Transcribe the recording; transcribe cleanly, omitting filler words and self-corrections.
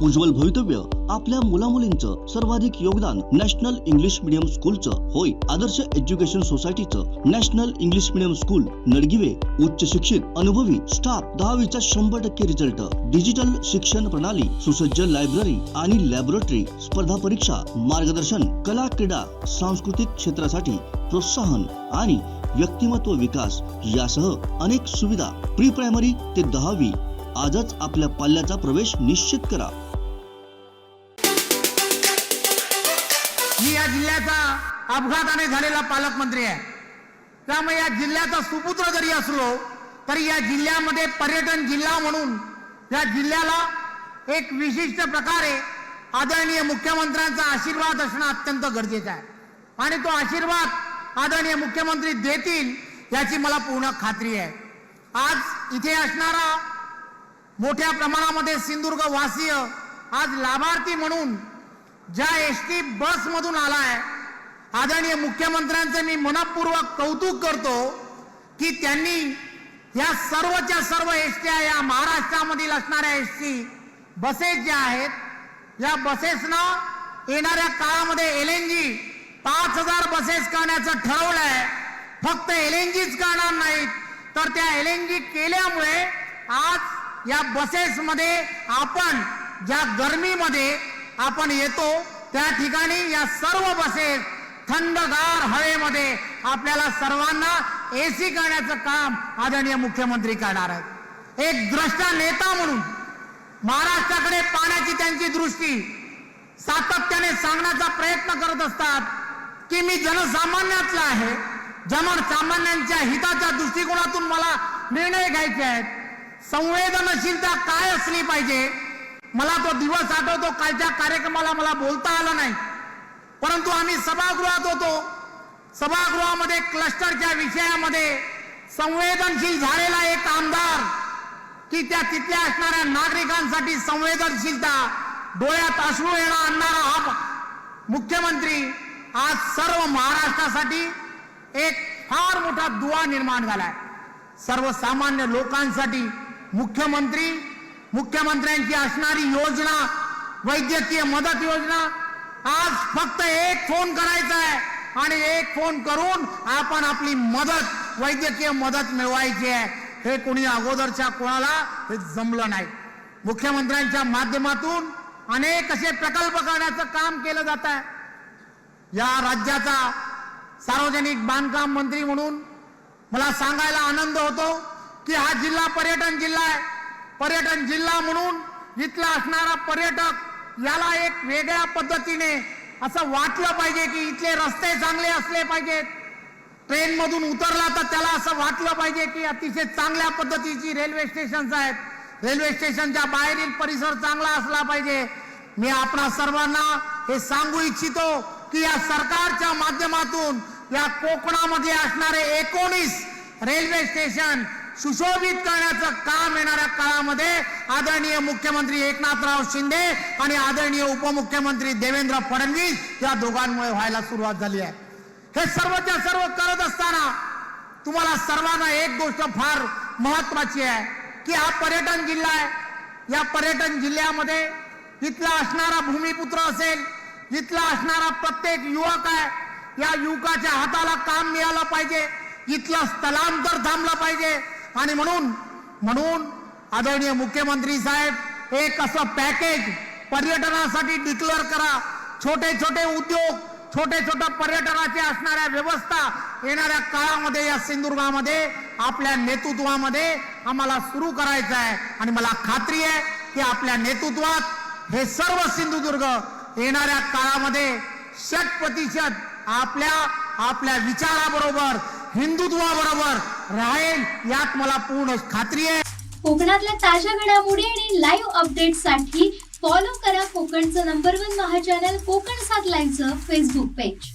उज्ज्वल भवितव्य आपल्या मुलामुलींचं सर्वाधिक योगदान नॅशनल इंग्लिश मीडियम स्कूलचं होय। आदर्श एज्युकेशन सोसायटीचं national English medium school Nadgive उच्च शिक्षित अनुभवी स्टाफ 10वीचा 100% रिझल्ट, डिजिटल शिक्षण प्रणाली, सुसज्ज लायब्ररी आणि लॅबोरेटरी, स्पर्धा परीक्षा मार्गदर्शन, कला क्रीडा सांस्कृतिक क्षेत्रासाठी प्रोत्साहन आणि व्यक्तिमत्व विकास यासह अनेक सुविधा। प्री प्रायमरी ते 10वी आजच आपल्या पाल्याचा प्रवेश निश्चित करा। मी या जिल्ह्याचा अपघाताने झालेला पालकमंत्री आहे, त्यामुळे या जिल्ह्याचा सुपुत्र जरी असलो तरी या जिल्ह्यामध्ये पर्यटन जिल्हा म्हणून या जिल्ह्याला एक विशिष्ट प्रकारे आदरणीय मुख्यमंत्र्यांचा आशीर्वाद असणं अत्यंत गरजेचं आहे आणि तो आशीर्वाद आदरणीय मुख्यमंत्री देतील याची मला पूर्ण खात्री आहे। आज इथे असणारा मोठ्या प्रमाणामध्ये सिंधुदुर्ग वासीय आज लाभार्थी म्हणून ज्या एसटी बस मधून आलाय, आदरणीय मुख्यमंत्र्यांचे मी मनपूर्वक कौतुक करतो की त्यांनी या सर्वच्या सर्व एसट्या या महाराष्ट्रामधील असणाऱ्या एसटी बसेस ज्या आहेत या बसेसना येणाऱ्या काळामध्ये एलएनजी 5000 बसेस करण्याचं ठरवलंय। फक्त एलएनजीच करणार नाहीत तर त्या एलएनजी केल्यामुळे आज या बसेस मध्ये आपण ज्या गरमीमध्ये आपण येतो त्या ठिकाणी या सर्व बसेस थंडगार हवेमध्ये आपल्याला सर्वांना एसी करण्याचं काम आदरणीय मुख्यमंत्री करणार आहेत। एक द्रष्टा नेता म्हणून महाराष्ट्राकडे पाहण्याची त्यांची दृष्टी सातत्याने सांगण्याचा प्रयत्न करत असतात की मी जनसामान्यातला आहे, जनसामान्यांच्या हिताच्या दृष्टिकोनातून मला निर्णय घ्यायचे आहेत। संवेदनशीलता काय असली पाहिजे, मला तो दिवस आठवतो, कालच्या कार्यक्रमाला मला बोलता आलं नाही, परंतु आम्ही सभागृहात होतो। सभागृहामध्ये क्लस्टरच्या विषयामध्ये संवेदनशील झालेला एक आमदार की त्या तिथल्या असणाऱ्या नागरिकांसाठी संवेदनशीलता, डोळ्यात अश्रू येणं आणणारा हा मुख्यमंत्री आज सर्व महाराष्ट्रासाठी एक फार मोठा दुवा निर्माण झालाय। सर्वसामान्य लोकांसाठी मुख्यमंत्र्यांची असणारी योजना, वैद्यकीय मदत योजना, आज फक्त एक फोन करायचा आहे आणि एक फोन करून आपण आपली मदत, वैद्यकीय मदत मिळवायची आहे। हे कोणी अगोदरच्या कोणाला हे जमलं नाही। मुख्यमंत्र्यांच्या माध्यमातून अनेक असे प्रकल्प करण्याचं काम केलं जात आहे। या राज्याचा सार्वजनिक बांधकाम मंत्री म्हणून मला सांगायला आनंद होतो की हा जिल्हा पर्यटन जिल्हा आहे। पर्यटन जिल्हा म्हणून इथला असणारा पर्यटक याला एक वेगळ्या पद्धतीने असं वाटलं पाहिजे की इथले रस्ते चांगले असले पाहिजेत। ट्रेन मधून उतरला तर त्याला असं वाटलं पाहिजे की अतिशय चांगल्या पद्धतीची रेल्वे स्टेशन्स आहेत, रेल्वे स्टेशनच्या बाहेरील परिसर चांगला असला पाहिजे। मी आपणा सर्वांना हे सांगू इच्छितो की या सरकारच्या माध्यमातून या कोकणामध्ये असणारे 19 रेल्वे स्टेशन सुशोभित करण्याचं काम येणाऱ्या काळामध्ये आदरणीय मुख्यमंत्री एकनाथराव शिंदे आणि आदरणीय उपमुख्यमंत्री देवेंद्र फडणवीस या दोघांमुळे व्हायला सुरुवात झाली आहे। हे सर्वच्या सर्व करत असताना तुम्हाला सर्वांना एक गोष्ट फार महत्वाची आहे की हा पर्यटन जिल्हा आहे। या पर्यटन जिल्ह्यामध्ये इथला असणारा भूमिपुत्र असेल, इथला असणारा प्रत्येक युवक आहे, या युवकाच्या हाताला काम मिळालं पाहिजे, इथलं स्थलांतर थांबलं पाहिजे आणि म्हणून आदरणीय मुख्यमंत्री साहेब एक असं पॅकेज पर्यटनासाठी डिक्लेअर करा। छोटे छोटे उद्योग, छोटे छोटे पर्यटनाचे असणाऱ्या व्यवस्था येणाऱ्या काळामध्ये या सिंधुदुर्गामध्ये आपल्या नेतृत्वामध्ये आम्हाला सुरू करायचं आहे आणि मला खात्री आहे की आपल्या नेतृत्वात हे सर्व सिंधुदुर्ग येणाऱ्या काळामध्ये 100% आपल्या विचाराबरोबर, हिंदुत्वाबरोबर राहील यात मला पूर्ण खात्री आहे। कोकणातल्या ताज्या घडामोडी आणि लाईव्ह अपडेट्ससाठी फॉलो करा कोकणचं नंबर 1 महा चॅनल कोकण 7 लाईव्हचं फेसबुक पेज।